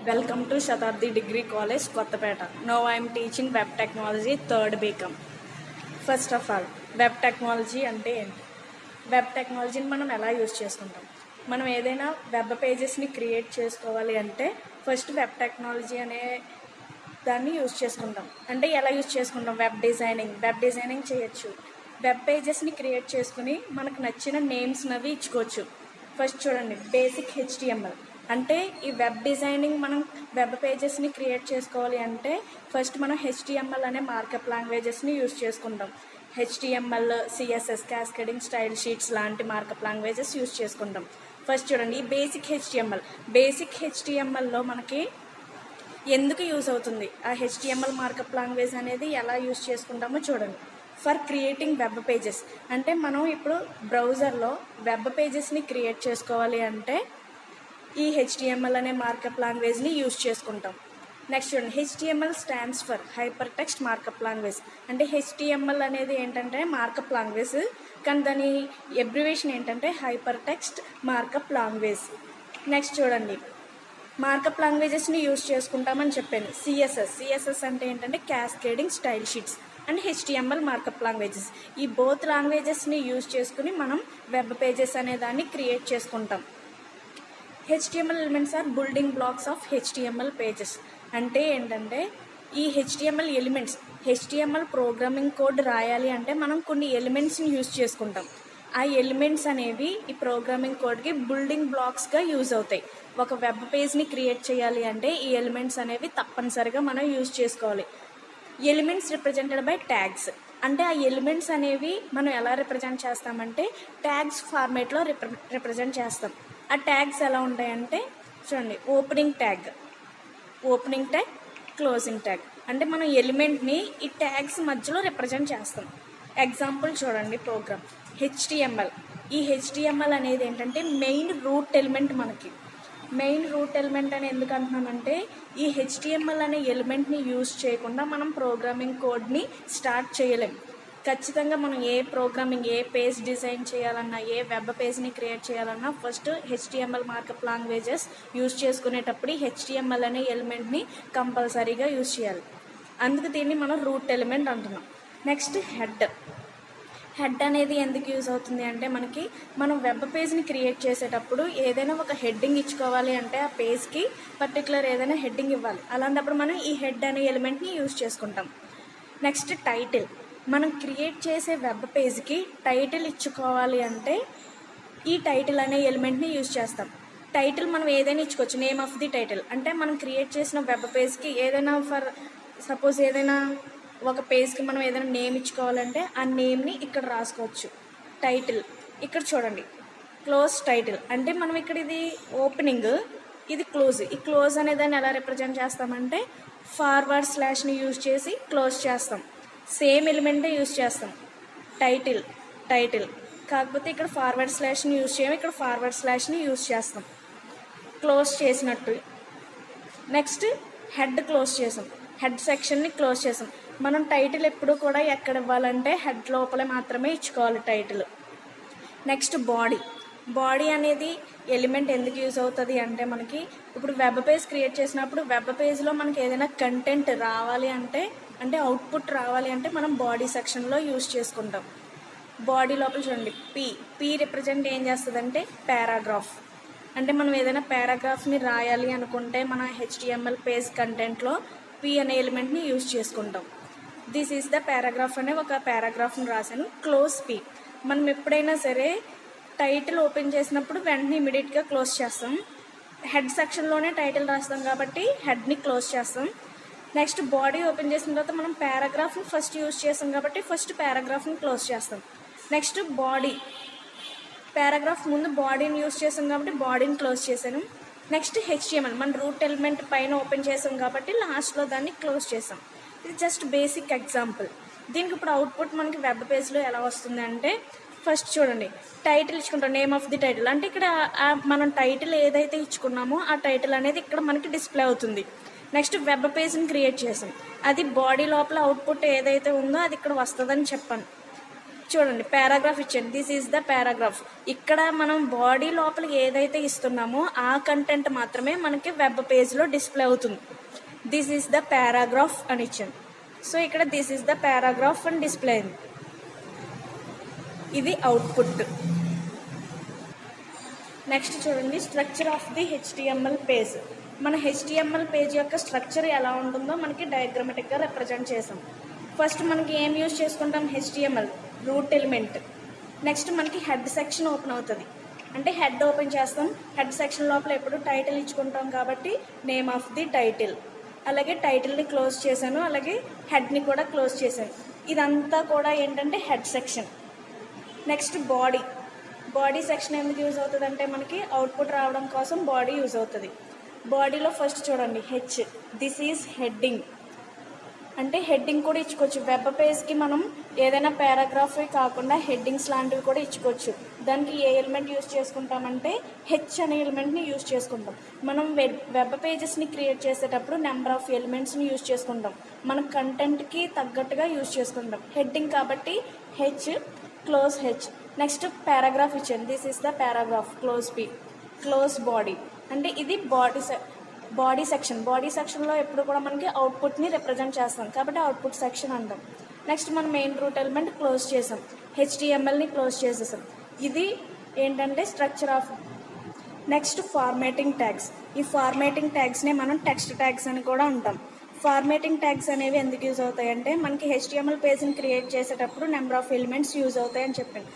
Welcome to Shatabdi Degree College, Kottapeta. Now I am teaching Web Technology, 3rd BCom. First of all, Web Technology అంటే ఏంటి? Web టెక్నాలజీని మనం ఎలా use చేసుకుంటాం? మనం ఏదైనా వెబ్ పేజెస్ని క్రియేట్ చేసుకోవాలి అంటే ఫస్ట్ వెబ్ టెక్నాలజీ అనే దాన్ని యూజ్ చేసుకుంటాం. అంటే ఎలా యూజ్ చేసుకుంటాం? వెబ్ డిజైనింగ్ చేయొచ్చు. వెబ్ పేజెస్ని క్రియేట్ చేసుకుని మనకు నచ్చిన నేమ్స్ని అవి ఇచ్చుకోవచ్చు. ఫస్ట్ చూడండి, బేసిక్ HTML అంటే ఈ వెబ్ డిజైనింగ్ మనం వెబ్ పేజెస్ని క్రియేట్ చేసుకోవాలి అంటే ఫస్ట్ మనం HTML అనే మార్కప్ లాంగ్వేజెస్ని యూజ్ చేసుకుంటాం. HTML, CSS, cascading, style sheets లాంటి మార్కప్ లాంగ్వేజెస్ యూజ్ చేసుకుంటాం. ఫస్ట్ చూడండి, ఈ బేసిక్ HTMLలో మనకి ఎందుకు యూజ్ అవుతుంది, ఆ HTML మార్కప్ లాంగ్వేజ్ అనేది ఎలా యూజ్ చేసుకుంటామో చూడండి. ఫర్ క్రియేటింగ్ వెబ్ పేజెస్ అంటే మనం ఇప్పుడు బ్రౌజర్లో వెబ్ పేజెస్ని క్రియేట్ చేసుకోవాలి అంటే ఈ HTML అనే మార్కప్ లాంగ్వేజ్ని యూజ్ చేసుకుంటాం. నెక్స్ట్ చూడండి, HTML stands for hyper text markup language. అంటే HTML అనేది ఏంటంటే మార్కప్ లాంగ్వేజ్, కానీ దాని అబ్రివేషన్ ఏంటంటే hyper text markup language. Next చూడండి, మార్కప్ లాంగ్వేజెస్ని యూజ్ చేసుకుంటామని చెప్పాను. CSS అంటే ఏంటంటే cascading, style sheets and HTML markup languages. ఈ బోత్ లాంగ్వేజెస్ని యూజ్ చేసుకుని మనం వెబ్ పేజెస్ అనే దాన్ని క్రియేట్ చేసుకుంటాం. HTML elements are building blocks of HTML pages. అంటే ఏంటంటే ఈ HTML elements, HTML programming code రాయాలి అంటే మనం కొన్ని ఎలిమెంట్స్ని యూజ్ చేసుకుంటాం. ఆ ఎలిమెంట్స్ అనేవి ఈ ప్రోగ్రామింగ్ కోడ్కి బిల్డింగ్ బ్లాక్స్గా యూజ్ అవుతాయి. ఒక వెబ్ పేజ్ని క్రియేట్ చేయాలి అంటే ఈ ఎలిమెంట్స్ అనేవి తప్పనిసరిగా మనం యూజ్ చేసుకోవాలి. Elements represented by tags. అంటే ఆ ఎలిమెంట్స్ అనేవి మనం ఎలా రిప్రజెంట్ చేస్తామంటే ట్యాగ్స్ ఫార్మేట్లో రిప్రజెంట్ చేస్తాం. ఆ ట్యాగ్స్ ఎలా ఉంటాయంటే చూడండి, ఓపెనింగ్ ట్యాగ్, క్లోజింగ్ ట్యాగ్. అంటే మనం ఎలిమెంట్ని ఈ ట్యాగ్స్ మధ్యలో రిప్రజెంట్ చేస్తాం. ఎగ్జాంపుల్ చూడండి, ప్రోగ్రామ్ HTML. ఈ HTML అనేది ఏంటంటే మెయిన్ రూట్ ఎలిమెంట్. మనకి మెయిన్ రూట్ ఎలిమెంట్ అని ఎందుకు అంటున్నామంటే ఈ HTML అనే ఎలిమెంట్ని యూజ్ చేయకుండా మనం ప్రోగ్రామింగ్ కోడ్ని స్టార్ట్ చేయలేం. ఖచ్చితంగా మనం ఏ పేజ్ డిజైన్ చేయాలన్నా, ఏ వెబ్ పేజ్ని క్రియేట్ చేయాలన్నా first HTML markup languages use చేసుకునేటప్పుడు HTML అనే ఎలిమెంట్ని కంపల్సరీగా యూజ్ చేయాలి. అందుకు దీన్ని మనం రూట్ ఎలిమెంట్ అంటున్నాం. నెక్స్ట్ హెడ్ అనేది ఎందుకు యూజ్ అవుతుంది అంటే మనం వెబ్ పేజ్ని క్రియేట్ చేసేటప్పుడు ఏదైనా ఒక హెడ్డింగ్ ఇచ్చుకోవాలి అంటే ఆ పేజ్కి పర్టికులర్ ఏదైనా హెడ్డింగ్ ఇవ్వాలి. అలాంటప్పుడు మనం ఈ హెడ్ అనే ఎలిమెంట్ని యూజ్ చేసుకుంటాం. Next title. మనం క్రియేట్ చేసే వెబ్ పేజ్కి టైటిల్ ఇచ్చుకోవాలి అంటే ఈ టైటిల్ అనే ఎలిమెంట్ని యూజ్ చేస్తాం. టైటిల్ మనం ఏదైనా ఇచ్చుకోవచ్చు, నేమ్ ఆఫ్ ది టైటిల్. అంటే మనం క్రియేట్ చేసిన వెబ్ పేజ్కి ఏదైనా సపోజ్ ఏదైనా ఒక పేజ్కి మనం ఏదైనా నేమ్ ఇచ్చుకోవాలంటే ఆ నేమ్ని ఇక్కడ రాసుకోవచ్చు. టైటిల్ ఇక్కడ చూడండి, క్లోజ్ టైటిల్. అంటే మనం ఇక్కడ ఇది ఓపెనింగ్, ఇది క్లోజ్. ఈ క్లోజ్ అనే దాన్ని ఎలా రిప్రజెంట్ చేస్తామంటే ఫార్వర్డ్ స్లాష్ని యూజ్ చేసి క్లోజ్ చేస్తాం. సేమ్ ఎలిమెంటే యూజ్ చేస్తాం. టైటిల్ కాకపోతే ఇక్కడ ఫార్వర్డ్ స్లాష్ని యూజ్ చేయము, ఇక్కడ ఫార్వర్డ్ స్లాష్ని యూజ్ చేస్తాం క్లోజ్ చేసినట్టు. నెక్స్ట్ హెడ్ క్లోజ్ చేసాం, హెడ్ సెక్షన్ని క్లోజ్ చేసాం. మనం టైటిల్ ఎప్పుడు కూడా ఎక్కడ ఇవ్వాలంటే హెడ్ లోపల మాత్రమే ఇచ్చుకోవాలి టైటిల్. నెక్స్ట్ బాడీ అనేది ఎలిమెంట్ ఎందుకు యూజ్ అవుతుంది అంటే మనకి ఇప్పుడు వెబ్ పేజ్ క్రియేట్ చేసినప్పుడు వెబ్ పేజ్లో మనకి ఏదైనా కంటెంట్ రావాలి అంటే అవుట్పుట్ రావాలి అంటే మనం బాడీ సెక్షన్లో యూజ్ చేసుకుంటాం. బాడీ లోపల చూడండి, పీ రిప్రజెంట్ ఏం చేస్తుందంటే పారాగ్రాఫ్. అంటే మనం ఏదైనా పారాగ్రాఫ్ని రాయాలి అనుకుంటే మన HTML పేజ్ కంటెంట్లో P అనే ఎలిమెంట్ని యూజ్ చేసుకుంటాం. దిస్ ఈజ్ ద పారాగ్రాఫ్ అనే ఒక పారాగ్రాఫ్ని రాశాను. Close P. మనం ఎప్పుడైనా సరే టైటిల్ ఓపెన్ చేసినప్పుడు వెంటనే ఇమీడియట్గా క్లోజ్ చేస్తాం. హెడ్ సెక్షన్లోనే టైటిల్ రాస్తాం కాబట్టి హెడ్ని క్లోజ్ చేస్తాం. నెక్స్ట్ బాడీ ఓపెన్ చేసిన తర్వాత మనం పారాగ్రాఫ్ని ఫస్ట్ యూజ్ చేస్తాం కాబట్టి ఫస్ట్ పారాగ్రాఫ్ని క్లోజ్ చేస్తాం. నెక్స్ట్ పారాగ్రాఫ్ ముందు బాడీని యూజ్ చేస్తాం కాబట్టి బాడీని క్లోజ్ చేశాను. నెక్స్ట్ HTML మన రూట్ ఎలిమెంట్ పైన ఓపెన్ చేసాం కాబట్టి లాస్ట్లో దాన్ని క్లోజ్ చేసాం. ఇది జస్ట్ బేసిక్ ఎగ్జాంపుల్. దీనికి ఇప్పుడు అవుట్పుట్ మనకి వెబ్ పేజ్లో ఎలా వస్తుంది అంటే ఫస్ట్ చూడండి, టైటిల్ ఇచ్చుకుంటాం, నేమ్ ఆఫ్ ది టైటిల్. అంటే ఇక్కడ మనం టైటిల్ ఏదైతే ఇచ్చుకున్నామో ఆ టైటిల్ అనేది ఇక్కడ మనకి డిస్ప్లే అవుతుంది. నెక్స్ట్ వెబ్ పేజ్ని క్రియేట్ చేసాం, అది బాడీ లోపల అవుట్పుట్ ఏదైతే ఉందో అది ఇక్కడ వస్తుందని చెప్పాను. చూడండి పారాగ్రాఫ్ ఇచ్చాను, దిస్ ఈజ్ ద పారాగ్రాఫ్. ఇక్కడ మనం బాడీ లోపల ఏదైతే ఇస్తున్నామో ఆ కంటెంట్ మాత్రమే మనకి వెబ్ పేజ్లో డిస్ప్లే అవుతుంది. దిస్ ఈజ్ ద పారాగ్రాఫ్ అని ఇచ్చాను. సో ఇక్కడ దిస్ ఈజ్ ద పారాగ్రాఫ్ అని డిస్ప్లే అయింది. ఇది అవుట్పుట్. నెక్స్ట్ చూడండి structure of the HTML page. మన హెచ్టిఎంఎల్ పేజ్ యొక్క స్ట్రక్చర్ ఎలా ఉంటుందో మనకి డయాగ్రమాటిక్గా రిప్రజెంట్ చేసాం. ఫస్ట్ మనకి ఏం యూజ్ చేసుకుంటాం, హెచ్టిఎంఎల్ రూట్ ఎలిమెంట్. నెక్స్ట్ మనకి హెడ్ సెక్షన్ ఓపెన్ అవుతుంది, అంటే హెడ్ ఓపెన్ చేస్తాం. హెడ్ సెక్షన్ లోపల ఎప్పుడు టైటిల్ ఇచ్చుకుంటాం కాబట్టి నేమ్ ఆఫ్ ది టైటిల్. అలాగే టైటిల్ని క్లోజ్ చేశాను, అలాగే హెడ్ని కూడా క్లోజ్ చేశాను. ఇదంతా కూడా ఏంటంటే head section. Next body. Body section ఎందుకు యూజ్ అవుతుంది అంటే మనకి అవుట్పుట్ రావడం కోసం బాడీ యూజ్ అవుతుంది. బాడీలో ఫస్ట్ చూడండి హెచ్, దిస్ ఈజ్ హెడ్డింగ్. అంటే హెడ్డింగ్ కూడా ఇచ్చుకోవచ్చు. వెబ్ పేజ్కి మనం ఏదైనా పారాగ్రాఫ్ కాకుండా హెడ్డింగ్స్ లాంటివి కూడా ఇచ్చుకోవచ్చు. దానికి ఏ ఎలిమెంట్ యూజ్ చేసుకుంటామంటే హెచ్ అనే ఎలిమెంట్ని యూజ్ చేసుకుంటాం. మనం వెబ్ పేజెస్ని క్రియేట్ చేసేటప్పుడు నెంబర్ ఆఫ్ ఎలిమెంట్స్ని యూజ్ చేసుకుంటాం. మన కంటెంట్కి తగ్గట్టుగా యూజ్ చేసుకుంటాం. హెడ్డింగ్ కాబట్టి H, close H. Next paragraph ఇచ్చాను, this is the paragraph, close P, close body. అంటే ఇది బాడీ సెక్షన్. బాడీ సెక్షన్లో ఎప్పుడు కూడా మనకి అవుట్పుట్ని రిప్రజెంట్ చేస్తాం కాబట్టి అవుట్పుట్ సెక్షన్ అంటాం. నెక్స్ట్ మనం మెయిన్ రూట్ ఎలిమెంట్ క్లోజ్ చేసాం, హెచ్టిఎంఎల్ని క్లోజ్ చేసేసాం. ఇది ఏంటంటే structure of. Next formatting tags. ఈ ఫార్మాటింగ్ ట్యాగ్స్ని మనం టెక్స్ట్ ట్యాగ్స్ అని కూడా అంటాం. ఫార్మాటింగ్ ట్యాగ్స్ అనేవి ఎందుకు యూజ్ అవుతాయి అంటే మనకి హెచ్టిఎంఎల్ పేజ్ని క్రియేట్ చేసేటప్పుడు నెంబర్ ఆఫ్ ఎలిమెంట్స్ యూజ్ అవుతాయని చెప్పాను.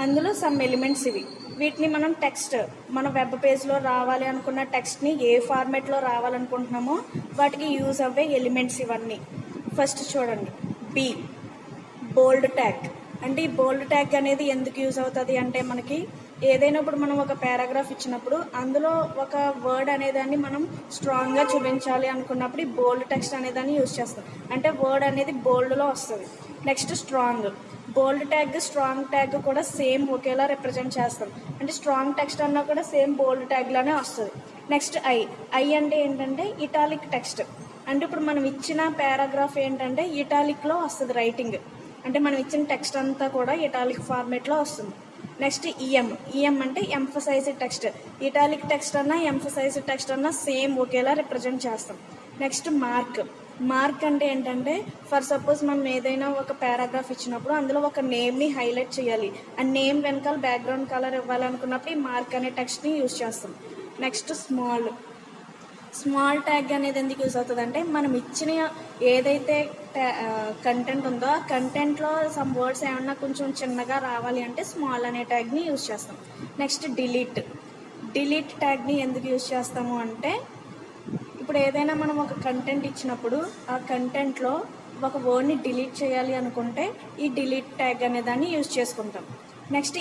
అందులో సమ్ ఎలిమెంట్స్ ఇవి. వీటిని మనం టెక్స్ట్, మన వెబ్ పేజ్లో రావాలి అనుకున్న టెక్స్ట్ని ఏ ఫార్మాట్లో రావాలనుకుంటున్నామో వాటికి యూజ్ అవ్వే ఎలిమెంట్స్ ఇవన్నీ. ఫస్ట్ చూడండి బి, బోల్డ్ ట్యాగ్. అంటే ఈ బోల్డ్ ట్యాగ్ అనేది ఎందుకు యూజ్ అవుతుంది అంటే మనకి ఏదైనా ఇప్పుడు మనం ఒక పారాగ్రాఫ్ ఇచ్చినప్పుడు అందులో ఒక వర్డ్ అనేదాన్ని మనం స్ట్రాంగ్గా చూపించాలి అనుకున్నప్పుడు ఈ బోల్డ్ టెక్స్ట్ అనేదాన్ని యూజ్ చేస్తాం. అంటే వర్డ్ అనేది బోల్డ్లో వస్తుంది. Next strong. Bold tag, strong tag కూడా సేమ్ ఒకేలా రిప్రజెంట్ చేస్తాం. అంటే స్ట్రాంగ్ టెక్స్ట్ అన్నా కూడా సేమ్ బోల్డ్ ట్యాగ్లోనే వస్తుంది. నెక్స్ట్ ఐ అంటే ఏంటంటే ఇటాలిక్ టెక్స్ట్. అంటే ఇప్పుడు మనం ఇచ్చిన పారాగ్రాఫ్ ఏంటంటే ఇటాలిక్లో వస్తుంది రైటింగ్. అంటే మనం ఇచ్చిన టెక్స్ట్ అంతా కూడా ఇటాలిక్ ఫార్మేట్లో వస్తుంది. నెక్స్ట్ ఈఎం అంటే ఎంఫసైజ్డ్ టెక్స్ట్. ఇటాలిక్ టెక్స్ట్ అన్నా ఎంఫసైజ్డ్ టెక్స్ట్ అన్నా సేమ్ ఒకేలా రిప్రజెంట్ చేస్తాం. నెక్స్ట్ మార్క్ అంటే ఏంటంటే ఫర్ సపోజ్ మనం ఏదైనా ఒక పారాగ్రాఫ్ ఇచ్చినప్పుడు అందులో ఒక నేమ్ని హైలైట్ చేయాలి. ఆ నేమ్ వెనకాల బ్యాక్గ్రౌండ్ కలర్ ఇవ్వాలనుకున్నప్పుడు ఈ మార్క్ అనే టెక్స్ట్ని యూజ్ చేస్తాం. నెక్స్ట్ స్మాల్ ట్యాగ్ అనేది ఎందుకు యూజ్ అవుతుంది అంటే మనం ఇచ్చిన ఏదైతే కంటెంట్ ఉందో ఆ కంటెంట్లో సమ్ వర్డ్స్ ఏమన్నా కొంచెం చిన్నగా రావాలి అంటే స్మాల్ అనే ట్యాగ్ని యూజ్ చేస్తాం. నెక్స్ట్ డిలీట్ ట్యాగ్ని ఎందుకు యూజ్ చేస్తాము అంటే ఇప్పుడు ఏదైనా మనం ఒక కంటెంట్ ఇచ్చినప్పుడు ఆ కంటెంట్లో ఒక వర్డ్ని డిలీట్ చేయాలి అనుకుంటే ఈ డిలీట్ ట్యాగ్ అనే దాన్ని యూజ్ చేసుకుంటాం. నెక్స్ట్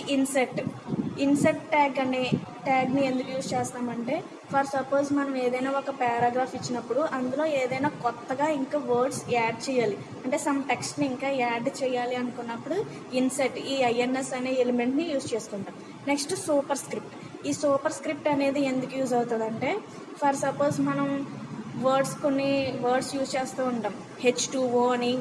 ఇన్సర్ట్ ట్యాగ్ని ఎందుకు యూజ్ చేస్తామంటే ఫర్ సపోజ్ మనం ఏదైనా ఒక పారాగ్రాఫ్ ఇచ్చినప్పుడు అందులో ఏదైనా కొత్తగా ఇంకా వర్డ్స్ యాడ్ చేయాలి అంటే సమ్ టెక్స్ట్ని ఇంకా యాడ్ చేయాలి అనుకున్నప్పుడు ఇన్సర్ట్, ఈ ఐఎన్ఎస్ అనే ఎలిమెంట్ని యూజ్ చేసుకుంటాం. Next super script. ఈ సూపర్ స్క్రిప్ట్ అనేది ఎందుకు యూజ్ అవుతుంది అంటే ఫర్ సపోజ్ మనం కొన్ని వర్డ్స్ యూజ్ చేస్తూ ఉంటాం, H2O అని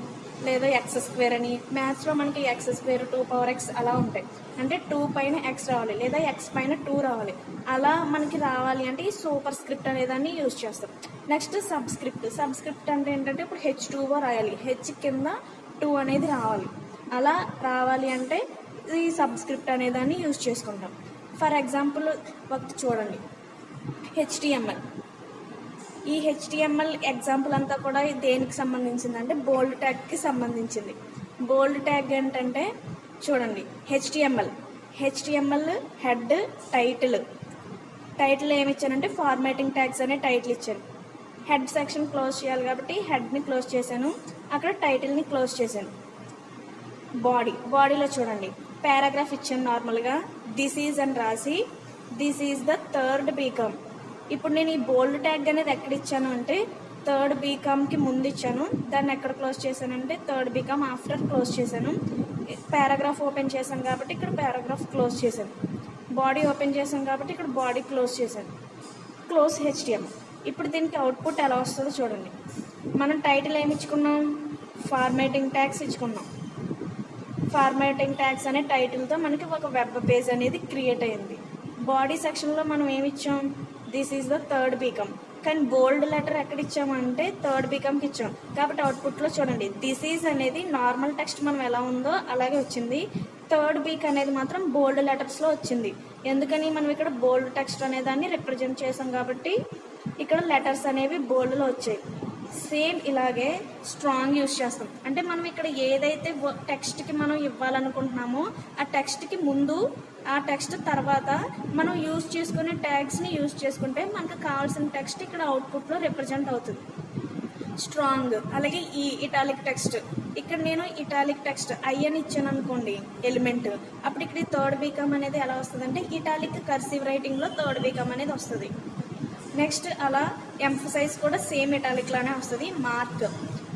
లేదా x² అని. మ్యాథ్స్లో మనకి x² 2x అలా ఉంటాయి. అంటే 2 పైన x రావాలి లేదా x పైన 2 రావాలి. అలా మనకి రావాలి అంటే ఈ సూపర్ స్క్రిప్ట్ అనేదాన్ని యూజ్ చేస్తాం. నెక్స్ట్ సబ్స్క్రిప్ట్ అంటే ఏంటంటే ఇప్పుడు H2O రాయాలి, H కింద 2 అనేది రావాలి. అలా రావాలి అంటే ఈ సబ్స్క్రిప్ట్ అనేదాన్ని యూజ్ చేసుకుంటాం. ఫర్ ఎగ్జాంపుల్ ఒకటి చూడండి, HTML. ఈ HTML ఎగ్జాంపుల్ అంతా కూడా దేనికి సంబంధించింది అంటే బోల్డ్ ట్యాగ్కి సంబంధించింది. బోల్డ్ ట్యాగ్ ఏంటంటే చూడండి HTML హెడ్, టైటిల్ ఏమి ఇచ్చానంటే ఫార్మాటింగ్ ట్యాగ్స్ అనే టైటిల్ ఇచ్చాను. హెడ్ సెక్షన్ క్లోజ్ చేయాలి కాబట్టి హెడ్ని క్లోజ్ చేశాను, అక్కడ టైటిల్ని క్లోజ్ చేశాను. బాడీలో చూడండి పారాగ్రాఫ్ ఇచ్చాను నార్మల్గా, దిస్ ఈజ్ అని రాసి this is the third BCom. ఇప్పుడు నేను ఈ బోల్డ్ ట్యాగ్ అనేది ఎక్కడ ఇచ్చాను అంటే థర్డ్ బీకామ్కి ముందు ఇచ్చాను. దాన్ని ఎక్కడ క్లోజ్ చేశానంటే థర్డ్ బీకామ్ ఆఫ్టర్ క్లోజ్ చేశాను. పారాగ్రాఫ్ ఓపెన్ చేశాను కాబట్టి ఇక్కడ పారాగ్రాఫ్ క్లోజ్ చేశాను. బాడీ ఓపెన్ చేశాను కాబట్టి ఇక్కడ బాడీ క్లోజ్ చేశాను. Close HTML. ఇప్పుడు దీనికి అవుట్పుట్ ఎలా వస్తుందో చూడండి. మనం టైటిల్ ఏమి ఇచ్చుకున్నాం, ఫార్మాటింగ్ ట్యాగ్స్ ఇచ్చుకున్నాం. ఫార్మాటింగ్ ట్యాగ్స్ అనే టైటిల్తో మనకి ఒక వెబ్ పేజ్ అనేది క్రియేట్ అయింది. బాడీ సెక్షన్లో మనం ఏమి ఇచ్చాం, this is the third BCom, కానీ బోల్డ్ లెటర్ ఎక్కడ ఇచ్చామంటే థర్డ్ బీకమ్కి ఇచ్చాం. కాబట్టి అవుట్పుట్లో చూడండి, దిస్ ఈజ్ అనేది నార్మల్ టెక్స్ట్ మనం ఎలా ఉందో అలాగే వచ్చింది, థర్డ్ బీక్ అనేది మాత్రం బోల్డ్ లెటర్స్లో వచ్చింది. ఎందుకని మనం ఇక్కడ బోల్డ్ టెక్స్ట్ అనే దాన్ని రిప్రజెంట్ చేసాం కాబట్టి ఇక్కడ లెటర్స్ అనేవి బోల్డ్లో వచ్చాయి. సేమ్ ఇలాగే స్ట్రాంగ్ యూస్ చేస్తాం. అంటే మనం ఇక్కడ ఏదైతే టెక్స్ట్కి మనం ఇవ్వాలనుకుంటున్నామో ఆ టెక్స్ట్కి ముందు, ఆ టెక్స్ట్ తర్వాత మనం యూజ్ చేసుకునే ట్యాగ్స్ని యూజ్ చేసుకుంటే మనకు కావాల్సిన టెక్స్ట్ ఇక్కడ అవుట్పుట్లో రిప్రజెంట్ అవుతుంది. స్ట్రాంగ్. అలాగే ఈ ఇటాలిక్ టెక్స్ట్, ఇక్కడ నేను ఇటాలిక్ టెక్స్ట్ ఐ అని ఇచ్చాను అనుకోండి ఎలిమెంట్, అప్పుడు ఇక్కడ థర్డ్ బీకమ్ అనేది ఎలా వస్తుంది అంటే ఇటాలిక్ కర్సివ్ రైటింగ్లో థర్డ్ బీకమ్ అనేది వస్తుంది. నెక్స్ట్ అలా ఎంఫసైజ్ కూడా సేమ్ ఇటాలిక్ లానే వస్తుంది. మార్క్,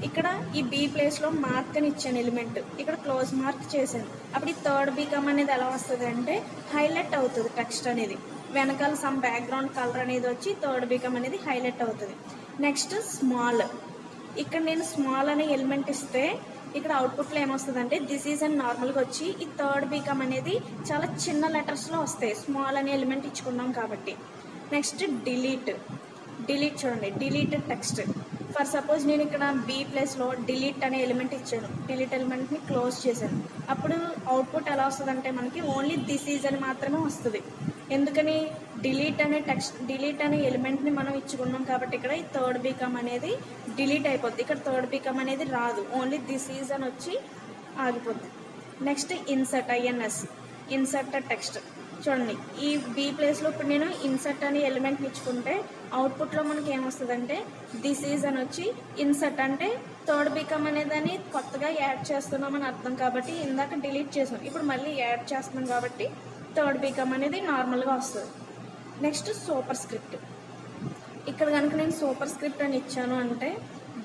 ఇక్కడ ఈ బీ ప్లేస్లో మార్క్ అని ఇచ్చాను ఎలిమెంట్, ఇక్కడ క్లోజ్ మార్క్ చేశాను, అప్పుడు ఈ థర్డ్ బీకమ్ అనేది ఎలా వస్తుంది అంటే హైలైట్ అవుతుంది టెక్స్ట్ అనేది, వెనకాల సమ్ బ్యాక్గ్రౌండ్ కలర్ అనేది వచ్చి థర్డ్ బీకమ్ అనేది హైలైట్ అవుతుంది. నెక్స్ట్ స్మాల్, ఇక్కడ నేను స్మాల్ అనే ఎలిమెంట్ ఇస్తే ఇక్కడ అవుట్పుట్లో ఏమొస్తుంది అంటే దిస్ ఈజ్ అని నార్మల్గా వచ్చి ఈ థర్డ్ బీకమ్ అనేది చాలా చిన్న లెటర్స్లో వస్తాయి, స్మాల్ అనే ఎలిమెంట్ ఇచ్చుకున్నాం కాబట్టి. నెక్స్ట్ డిలీట్, డిలీట్ చూడండి, డిలీట్ టెక్స్ట్. ఫర్ సపోజ్ నేను ఇక్కడ బీ ప్లేస్లో డిలీట్ అనే ఎలిమెంట్ ఇచ్చాను, డిలీట్ ఎలిమెంట్ని క్లోజ్ చేశాను, అప్పుడు అవుట్పుట్ ఎలా వస్తుందంటే మనకి ఓన్లీ దిస్ ఈజ్ అని మాత్రమే వస్తుంది. ఎందుకని, డిలీట్ అనే టెక్స్ట్, డిలీట్ అనే ఎలిమెంట్ని మనం ఇచ్చుకున్నాం కాబట్టి ఇక్కడ ఈ థర్డ్ బీకమ్ అనేది డిలీట్ అయిపోద్ది, ఇక్కడ థర్డ్ బీకమ్ అనేది రాదు, ఓన్లీ దిస్ ఈజ్ అని వచ్చి ఆగిపోద్ది. Next insert, INS, insert text చూడండి, ఈ బీ ప్లేస్లో ఇప్పుడు నేను ఇన్సర్ట్ అనే ఎలిమెంట్ని ఇచ్చుకుంటే అవుట్పుట్లో మనకి ఏమొస్తుందంటే దిస్ ఈజ్ అని వచ్చి ఇన్సర్ట్ అంటే థర్డ్ బీకమ్ అనేదాన్ని కొత్తగా యాడ్ చేస్తున్నామని అర్థం, కాబట్టి ఇందాక డిలీట్ చేసాం, ఇప్పుడు మళ్ళీ యాడ్ చేస్తున్నాం కాబట్టి థర్డ్ బీకమ్ అనేది నార్మల్గా వస్తుంది. నెక్స్ట్ సూపర్ స్క్రిప్ట్, ఇక్కడ కనుక నేను సూపర్ స్క్రిప్ట్ అని ఇచ్చాను అంటే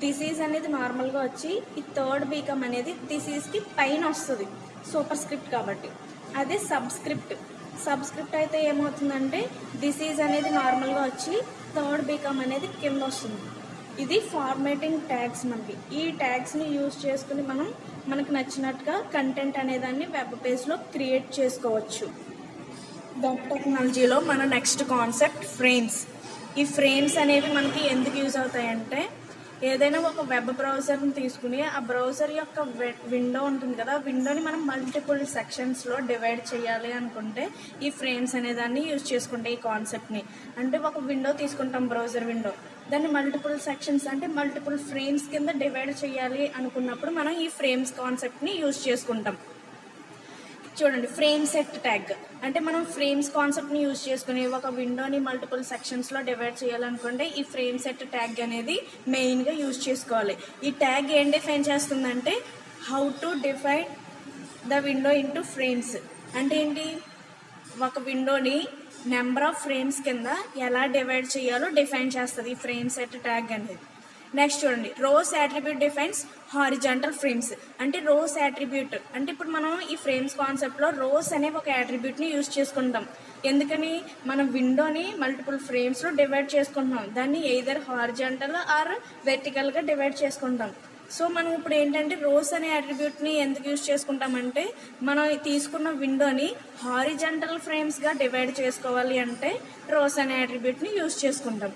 దిస్ ఈజ్ అనేది నార్మల్గా వచ్చి ఈ థర్డ్ బీకమ్ అనేది దిస్ ఈజ్కి పైన వస్తుంది సూపర్ స్క్రిప్ట్ కాబట్టి. అదే సబ్స్క్రిప్ట్, సబ్స్క్రిప్ట్ అయితే ఏమవుతుందంటే దిస్ ఈజ్ అనేది నార్మల్గా వచ్చి థర్డ్ బీకమ్ అనేది కింద వస్తుంది. ఇది ఫార్మాటింగ్ ట్యాగ్స్ మనకి. ఈ ట్యాగ్స్ని యూజ్ చేసుకుని మనం మనకు నచ్చినట్టుగా కంటెంట్ అనేదాన్ని వెబ్ పేజ్లో క్రియేట్ చేసుకోవచ్చు. వెబ్ టెక్నాలజీలో మన నెక్స్ట్ కాన్సెప్ట్ ఫ్రేమ్స్. ఈ ఫ్రేమ్స్ అనేవి మనకి ఎందుకు యూజ్ అవుతాయంటే ఏదైనా ఒక వెబ్ బ్రౌజర్ని తీసుకుని ఆ బ్రౌజర్ యొక్క విండో ఉంటుంది కదా, విండోని మనం మల్టిపుల్ సెక్షన్స్లో డివైడ్ చేయాలి అనుకుంటే ఈ ఫ్రేమ్స్ అనేదాన్ని యూజ్ చేసుకుంటే ఈ కాన్సెప్ట్ని. అంటే ఒక విండో తీసుకుంటాం, బ్రౌజర్ విండో, దాన్ని మల్టిపుల్ సెక్షన్స్ అంటే మల్టిపుల్ ఫ్రేమ్స్ కింద డివైడ్ చేయాలి అనుకున్నప్పుడు మనం ఈ ఫ్రేమ్స్ కాన్సెప్ట్ని యూజ్ చేసుకుంటాం. చూడండి, ఫ్రేమ్ సెట్ ట్యాగ్ అంటే మనం ఫ్రేమ్స్ కాన్సెప్ట్ని యూజ్ చేసుకుని ఒక విండోని మల్టిపుల్ సెక్షన్స్లో డివైడ్ చేయాలనుకుంటే ఈ ఫ్రేమ్ సెట్ ట్యాగ్ అనేది మెయిన్గా యూజ్ చేసుకోవాలి. ఈ ట్యాగ్ ఏం డిఫైన్ చేస్తుందంటే how to define the window into frames. అంటే ఏంటి, ఒక విండోని నెంబర్ ఆఫ్ ఫ్రేమ్స్ కింద ఎలా డివైడ్ చేయాలో డిఫైన్ చేస్తుంది ఈ ఫ్రేమ్ సెట్ ట్యాగ్ అనేది. నెక్స్ట్ చూడండి, rows attribute defines horizontal frames. అంటే రోస్ యాట్రిబ్యూట్ అంటే ఇప్పుడు మనం ఈ ఫ్రేమ్స్ కాన్సెప్ట్లో రోస్ అనే ఒక యాట్రిబ్యూట్ని యూజ్ చేసుకుంటాం. ఎందుకని, మనం విండోని మల్టిపుల్ ఫ్రేమ్స్లో డివైడ్ చేసుకుంటున్నాం, దాన్ని ఎయిదర్ హారిజాంటల్ ఆర్ వెర్టికల్గా డివైడ్ చేసుకుంటాం. సో మనం ఇప్పుడు ఏంటంటే రోస్ అనే యాట్రిబ్యూట్ని ఎందుకు యూజ్ చేసుకుంటామంటే మనం తీసుకున్న విండోని హారిజాంటల్ ఫ్రేమ్స్గా డివైడ్ చేసుకోవాలి అంటే రోస్ అనే యాట్రిబ్యూట్ని యూజ్ చేసుకుంటాం.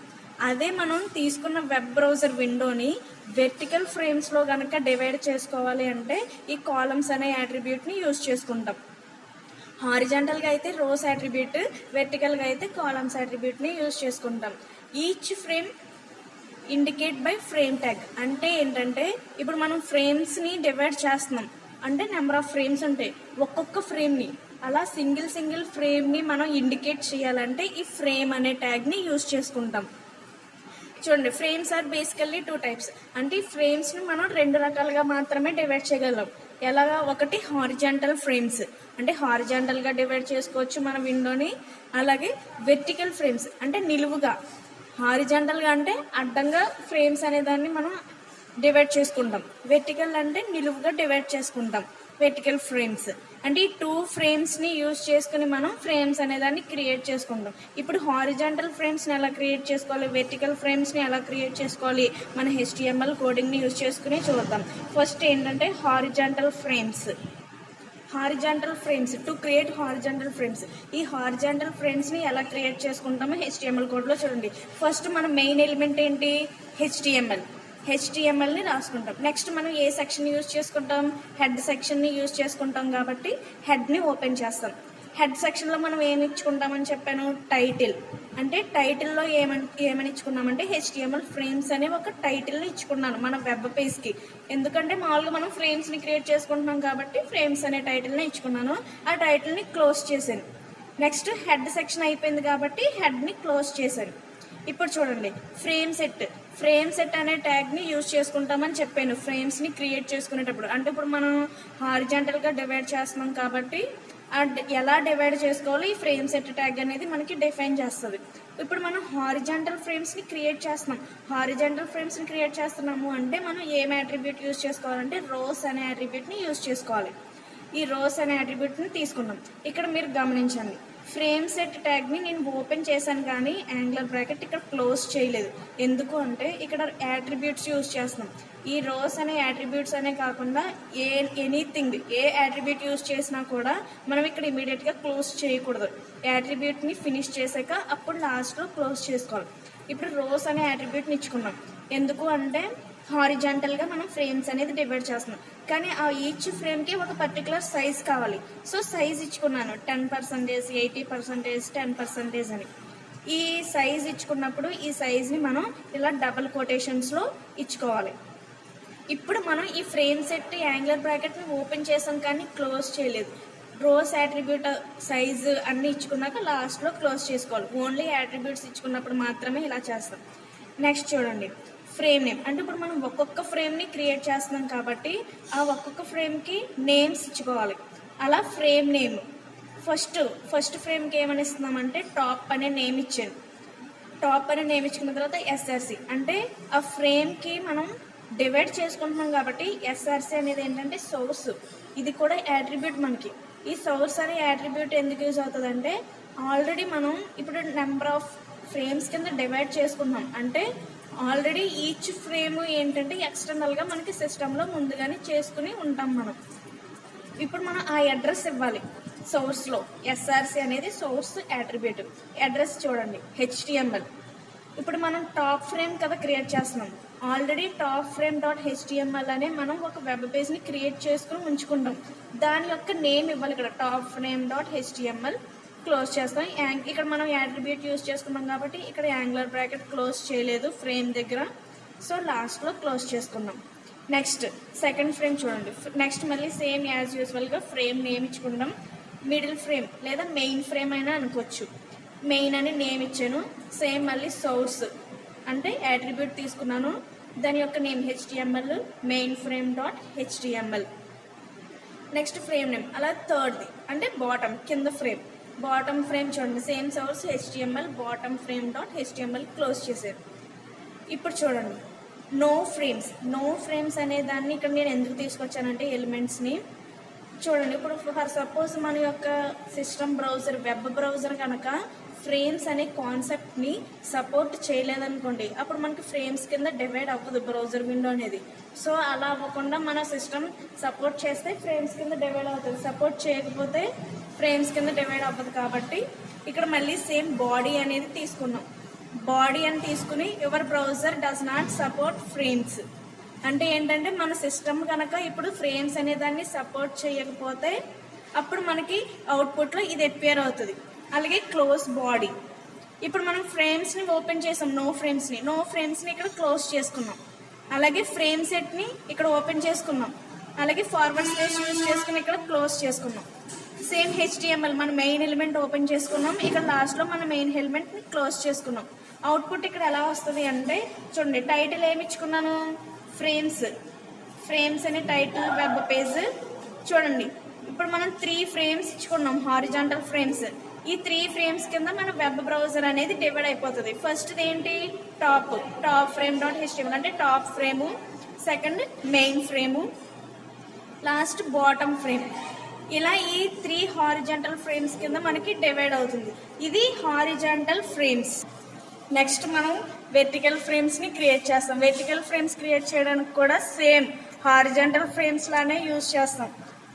అదే మనం తీసుకున్న వెబ్ బ్రౌజర్ విండోని వెర్టికల్ ఫ్రేమ్స్లో కనుక డివైడ్ చేసుకోవాలి అంటే ఈ కాలమ్స్ అనే యాట్రిబ్యూట్ని యూజ్ చేసుకుంటాం. హారిజాంటల్గా అయితే రోస్ యాట్రిబ్యూట్, వెర్టికల్గా అయితే కాలమ్స్ యాట్రిబ్యూట్ని యూజ్ చేసుకుంటాం. Each frame indicate by frame tag. అంటే ఏంటంటే ఇప్పుడు మనం ఫ్రేమ్స్ని డివైడ్ చేస్తున్నాం అంటే నెంబర్ ఆఫ్ ఫ్రేమ్స్ ఉంటాయి, ఒక్కొక్క ఫ్రేమ్ని అలా సింగిల్ ఫ్రేమ్ని మనం ఇండికేట్ చేయాలంటే ఈ ఫ్రేమ్ అనే ట్యాగ్ని యూజ్ చేసుకుంటాం. చూడండి, ఫ్రేమ్స్ ఆర్ బేసికల్లీ 2 టైప్స్. అంటే ఈ ఫ్రేమ్స్ని మనం 2 రకాలుగా మాత్రమే డివైడ్ చేయగలం. ఎలాగా, ఒకటి హారిజాంటల్ ఫ్రేమ్స్ అంటే హారిజాంటల్గా డివైడ్ చేసుకోవచ్చు మన విండోని. అలాగే వెర్టికల్ ఫ్రేమ్స్ అంటే నిలువుగా, హారిజాంటల్గా అంటే అడ్డంగా ఫ్రేమ్స్ అనేదాన్ని మనం డివైడ్ చేసుకుంటాం, వెర్టికల్ అంటే నిలువుగా డివైడ్ చేసుకుంటాం. వెర్టికల్ ఫ్రేమ్స్ అంటే ఈ 2 ఫ్రేమ్స్ని యూజ్ చేసుకుని మనం ఫ్రేమ్స్ అనేదాన్ని క్రియేట్ చేసుకుంటాం. ఇప్పుడు హారిజాంటల్ ఫ్రేమ్స్ని ఎలా క్రియేట్ చేసుకోవాలి, వెర్టికల్ ఫ్రేమ్స్ని ఎలా క్రియేట్ చేసుకోవాలి మన HTML కోడింగ్ని యూజ్ చేసుకుని చూద్దాం. ఫస్ట్ ఏంటంటే horizontal frames. Horizontal frames to create horizontal frames. ఈ హారిజాంటల్ ఫ్రేమ్స్ని ఎలా క్రియేట్ చేసుకుంటామో HTML కోడ్లో చూడండి. ఫస్ట్ మన మెయిన్ ఎలిమెంట్ ఏంటి, హెచ్టిఎంఎల్ని రాసుకుంటాం. నెక్స్ట్ మనం ఏ సెక్షన్ యూజ్ చేసుకుంటాం, హెడ్ సెక్షన్ని యూజ్ చేసుకుంటాం కాబట్టి హెడ్ని ఓపెన్ చేస్తాం. హెడ్ సెక్షన్లో మనం ఏమి ఇచ్చుకుంటామని చెప్పాను, టైటిల్. అంటే టైటిల్లో ఏమని ఇచ్చుకున్నామంటే HTML ఫ్రేమ్స్ అనే ఒక టైటిల్ని ఇచ్చుకున్నాను మన వెబ్ పేజ్కి. ఎందుకంటే మామూలుగా మనం ఫ్రేమ్స్ని క్రియేట్ చేసుకుంటున్నాం కాబట్టి ఫ్రేమ్స్ అనే టైటిల్ని ఇచ్చుకున్నాను. ఆ టైటిల్ని క్లోజ్ చేశాను. నెక్స్ట్ హెడ్ సెక్షన్ అయిపోయింది కాబట్టి హెడ్ని క్లోజ్ చేశాను. ఇప్పుడు చూడండి, ఫ్రేమ్ సెట్ అనే ట్యాగ్ని యూజ్ చేసుకుంటామని చెప్పాను ఫ్రేమ్స్ని క్రియేట్ చేసుకునేటప్పుడు. అంటే ఇప్పుడు మనం హారిజాంటల్గా డివైడ్ చేస్తున్నాం కాబట్టి ఎలా డివైడ్ చేసుకోవాలో ఈ ఫ్రేమ్ సెట్ ట్యాగ్ అనేది మనకి డిఫైన్ చేస్తుంది. ఇప్పుడు మనం హారిజాంటల్ ఫ్రేమ్స్ని క్రియేట్ చేస్తున్నాము అంటే మనం ఏం అట్రిబ్యూట్ యూజ్ చేసుకోవాలంటే రోస్ అనే అట్రిబ్యూట్ని యూజ్ చేసుకోవాలి. ఈ రోస్ అనే అట్రిబ్యూట్ని తీసుకున్నాం. ఇక్కడ మీరు గమనించండి, ఫ్రేమ్ సెట్ ట్యాగ్ని నేను ఓపెన్ చేశాను కానీ యాంగులర్ బ్రాకెట్ ఇక్కడ క్లోజ్ చేయలేదు. ఎందుకు అంటే ఇక్కడ యాట్రిబ్యూట్స్ యూజ్ చేస్తున్నాం. ఈ రోస్ అనే యాట్రిబ్యూట్స్ అనే కాకుండా ఎనీథింగ్ ఏ యాట్రిబ్యూట్ యూజ్ చేసినా కూడా మనం ఇక్కడ ఇమీడియట్గా క్లోజ్ చేయకూడదు. యాట్రిబ్యూట్ని ఫినిష్ చేశాక అప్పుడు లాస్ట్లో క్లోజ్ చేసుకోవాలి. ఇప్పుడు రోస్ అనే యాట్రిబ్యూట్ని ఇచ్చుకున్నాం. ఎందుకు అంటే హారిజాంటల్గా మనం ఫ్రేమ్స్ అనేది డివైడ్ చేస్తున్నాం కానీ ఆ ఈచ్ ఫ్రేమ్కి ఒక పర్టికులర్ సైజ్ కావాలి. సో సైజ్ ఇచ్చుకున్నాను 10%, 80%, 10% అని. ఈ సైజ్ ఇచ్చుకున్నప్పుడు ఈ సైజ్ని మనం ఇలా డబుల్ కొటేషన్స్లో ఇచ్చుకోవాలి. ఇప్పుడు మనం ఈ ఫ్రేమ్ సెట్ యాంగులర్ బ్రాకెట్ని ఓపెన్ చేసాం కానీ క్లోజ్ చేయలేదు. రోస్ యాట్రిబ్యూట్ సైజ్ అన్నీ ఇచ్చుకున్నాక లాస్ట్లో క్లోజ్ చేసుకోవాలి. ఓన్లీ యాట్రిబ్యూట్స్ ఇచ్చుకున్నప్పుడు మాత్రమే ఇలా చేస్తాం. నెక్స్ట్ చూడండి, ఫ్రేమ్ నేమ్. అంటే ఇప్పుడు మనం ఒక్కొక్క ఫ్రేమ్ని క్రియేట్ చేస్తున్నాం కాబట్టి ఆ ఒక్కొక్క ఫ్రేమ్కి నేమ్స్ ఇచ్చుకోవాలి. అలా ఫ్రేమ్ నేమ్ ఫస్ట్ ఫ్రేమ్కి ఏమని ఇస్తున్నామంటే టాప్ అనే నేమ్ ఇచ్చాను. టాప్ అనే నేమ్ ఇచ్చుకున్న తర్వాత SRC అంటే ఆ ఫ్రేమ్కి మనం డివైడ్ చేసుకుంటున్నాం కాబట్టి SRC అనేది ఏంటంటే సోర్స్. ఇది కూడా యాట్రిబ్యూట్ మనకి. ఈ సోర్స్ అనే యాట్రిబ్యూట్ ఎందుకు యూజ్ అవుతుంది అంటే ఆల్రెడీ మనం ఇప్పుడు నెంబర్ ఆఫ్ ఫ్రేమ్స్ కింద డివైడ్ చేసుకున్నాం. అంటే ఆల్రెడీ ఈచ్ ఫ్రేమ్ ఏంటంటే ఎక్స్టర్నల్గా మనకి సిస్టంలో ముందుగానే చేసుకుని ఉంటాం మనం. ఇప్పుడు మనం ఆ అడ్రస్ ఇవ్వాలి సోర్స్లో. SRC అనేది సోర్స్ యాట్రిబ్యూట్. అడ్రస్ చూడండి HTML. ఇప్పుడు మనం టాప్ ఫ్రేమ్ కదా క్రియేట్ చేస్తున్నాం. ఆల్రెడీ టాప్ ఫ్రేమ్ .html అనే మనం ఒక వెబ్ పేజ్ని క్రియేట్ చేసుకుని ఉంచుకుంటాం. దాని యొక్క నేమ్ ఇవ్వాలి ఇక్కడ టాప్ ఫ్రేమ్ .html. క్లోజ్ చేస్తాం. ఇక్కడ మనం యాట్రిబ్యూట్ యూజ్ చేసుకున్నాం కాబట్టి ఇక్కడ యాంగులర్ బ్రాకెట్ క్లోజ్ చేయలేదు ఫ్రేమ్ దగ్గర. సో లాస్ట్లో క్లోజ్ చేసుకున్నాం. నెక్స్ట్ సెకండ్ ఫ్రేమ్ చూడండి. నెక్స్ట్ మళ్ళీ సేమ్ యాజ్ యూజువల్గా ఫ్రేమ్ నేమ్ ఇచ్చుకుంటాం. మిడిల్ ఫ్రేమ్ లేదా మెయిన్ ఫ్రేమ్ అయినా అనుకోవచ్చు. మెయిన్ అని నేమ్ ఇచ్చాను. సేమ్ మళ్ళీ సోర్స్ అంటే యాట్రిబ్యూట్ తీసుకున్నాను. దాని యొక్క name HTML main frame .html. Next frame name. అలా థర్డ్ది అంటే బాటమ్ కింద ఫ్రేమ్. బాటమ్ ఫ్రేమ్ చూడండి, same source HTML bottom frame .html close చేశారు. ఇప్పుడు చూడండి, నో ఫ్రేమ్స్ అనే దాన్ని ఇక్కడ నేను ఎందుకు తీసుకొచ్చానంటే ఎలిమెంట్స్ని చూడండి. ఇప్పుడు ఫర్ సపోజ్ మన యొక్క సిస్టమ్ బ్రౌజర్ వెబ్ బ్రౌజర్ కనుక ఫ్రేమ్స్ అనే కాన్సెప్ట్ని సపోర్ట్ చేయలేదనుకోండి, అప్పుడు మనకి ఫ్రేమ్స్ కింద డివైడ్ అవ్వదు బ్రౌజర్ విండో అనేది. సో అలా అవ్వకుండా మన సిస్టమ్ సపోర్ట్ చేస్తే ఫ్రేమ్స్ కింద డివైడ్ అవుతుంది. సపోర్ట్ చేయకపోతే ఫ్రేమ్స్ కింద డివైడ్ అవ్వదు. కాబట్టి ఇక్కడ మళ్ళీ సేమ్ బాడీ అనేది తీసుకున్నాం. బాడీ అని తీసుకుని your browser does not support frames అంటే ఏంటంటే మన సిస్టమ్ కనుక ఇప్పుడు ఫ్రేమ్స్ అనే దాన్ని సపోర్ట్ చేయకపోతే అప్పుడు మనకి అవుట్పుట్లో ఇది అపియర్ అవుతుంది. అలాగే క్లోజ్ బాడీ. ఇప్పుడు మనం ఫ్రేమ్స్ని ఓపెన్ చేసాం, నో ఫ్రేమ్స్ని ఇక్కడ క్లోజ్ చేసుకున్నాం. అలాగే ఫ్రేమ్ సెట్ని ఇక్కడ ఓపెన్ చేసుకున్నాం. అలాగే ఫార్వర్డ్ స్లాష్ యూజ్ చేసుకుని ఇక్కడ క్లోజ్ చేసుకున్నాం. సేమ్ HTML మన మెయిన్ ఎలిమెంట్ ఓపెన్ చేసుకున్నాం. ఇక్కడ లాస్ట్లో మన మెయిన్ ఎలిమెంట్ని క్లోజ్ చేసుకున్నాం. అవుట్పుట్ ఇక్కడ ఎలా వస్తుంది అంటే చూడండి, టైటిల్ ఏమి ఇచ్చుకున్నాను, ఫ్రేమ్స్ అనే టైటిల్ వెబ్ పేజ్. చూడండి ఇప్పుడు మనం 3 ఫ్రేమ్స్ ఇచ్చుకున్నాం, హారిజాంటల్ ఫ్రేమ్స్. ఈ 3 ఫ్రేమ్స్ కింద మన వెబ్ బ్రౌజర్ అనేది డివైడ్ అయిపోతుంది. ఫస్ట్ది ఏంటి, టాప్ ఫ్రేమ్ .html అంటే top frame, second main frame, last bottom frame. ఇలా ఈ 3 హారిజాంటల్ ఫ్రేమ్స్ కింద మనకి డివైడ్ అవుతుంది. ఇది హారిజాంటల్ ఫ్రేమ్స్. నెక్స్ట్ మనం వెర్టికల్ ఫ్రేమ్స్ని క్రియేట్ చేస్తాం. వెర్టికల్ ఫ్రేమ్స్ క్రియేట్ చేయడానికి కూడా సేమ్ హారిజాంటల్ ఫ్రేమ్స్ లానే యూజ్ చేస్తాం.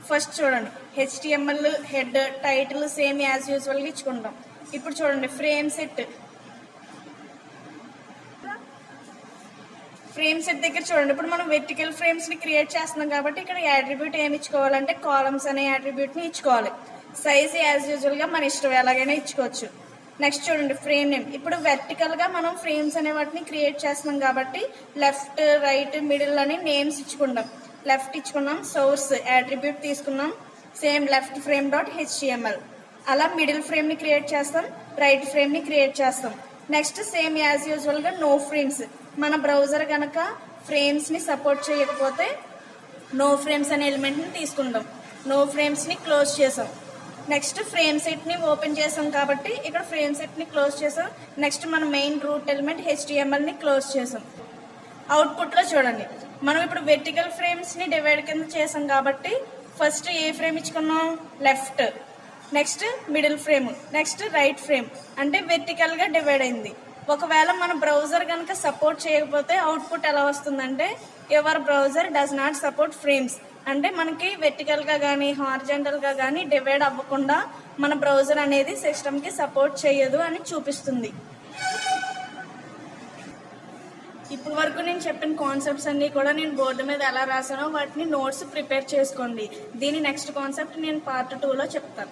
ఫస్ట్ చూడండి HTML head title same as యూజువల్గా ఇచ్చుకుంటాం. ఇప్పుడు చూడండి ఫ్రేమ్ సెట్ దగ్గర చూడండి, ఇప్పుడు మనం వెర్టికల్ ఫ్రేమ్స్ని క్రియేట్ చేస్తున్నాం కాబట్టి ఇక్కడ యాట్రిబ్యూట్ ఏమి ఇచ్చుకోవాలంటే కాలమ్స్ అనే యాట్రిబ్యూట్ని ఇచ్చుకోవాలి. సైజ్ యాజ్ యూజువల్గా మన ఇష్టం ఎలాగైనా ఇచ్చుకోవచ్చు. నెక్స్ట్ చూడండి ఫ్రేమ్ నేమ్. ఇప్పుడు వెర్టికల్గా మనం ఫ్రేమ్స్ అనే వాటిని క్రియేట్ చేస్తున్నాం కాబట్టి లెఫ్ట్ రైట్ మిడిల్ అని నేమ్స్ ఇచ్చుకుంటాం. లెఫ్ట్ ఇచ్చుకున్నాం, సోర్స్ యాట్రిబ్యూట్ తీసుకున్నాం, same left frame dot HTML. అలా మిడిల్ ఫ్రేమ్ని క్రియేట్ చేస్తాం, రైట్ ఫ్రేమ్ని క్రియేట్ చేస్తాం. నెక్స్ట్ సేమ్ యాజ్ యూజువల్గా నో ఫ్రేమ్స్. మన బ్రౌజర్ కనుక ఫ్రేమ్స్ని సపోర్ట్ చేయకపోతే నో ఫ్రేమ్స్ అనే ఎలిమెంట్ని తీసుకుంటాం. నో ఫ్రేమ్స్ని క్లోజ్ చేసాం. నెక్స్ట్ ఫ్రేమ్ సెట్ని ఓపెన్ చేసాం కాబట్టి ఇక్కడ ఫ్రేమ్ సెట్ని క్లోజ్ చేసాం. నెక్స్ట్ మన మెయిన్ రూట్ ఎలిమెంట్ హెచ్టిఎంఎల్ని క్లోజ్ చేసాం. అవుట్పుట్లో చూడండి, మనం ఇప్పుడు వెర్టికల్ ఫ్రేమ్స్ని డివైడ్ కింద చేసాం కాబట్టి ఫస్ట్ ఏ ఫ్రేమ్ ఇచ్చుకున్నాం, left, next middle frame, next right frame, అంటే వెర్టికల్గా డివైడ్ అయింది. ఒకవేళ మన బ్రౌజర్ కనుక సపోర్ట్ చేయకపోతే అవుట్పుట్ ఎలా వస్తుందంటే your browser does not support frames, అంటే మనకి వెర్టికల్గా కానీ హారిజాంటల్గా కానీ డివైడ్ అవ్వకుండా మన బ్రౌజర్ అనేది సిస్టమ్కి సపోర్ట్ చేయదు అని చూపిస్తుంది. ఇప్పటి వరకు నేను చెప్పిన కాన్సెప్ట్స్ అన్నీ కూడా నేను బోర్డు మీద ఎలా రాసానో వాటిని నోట్స్ ప్రిపేర్ చేసుకోండి. దీని నెక్స్ట్ కాన్సెప్ట్ నేను పార్ట్ 2లో చెప్తాను.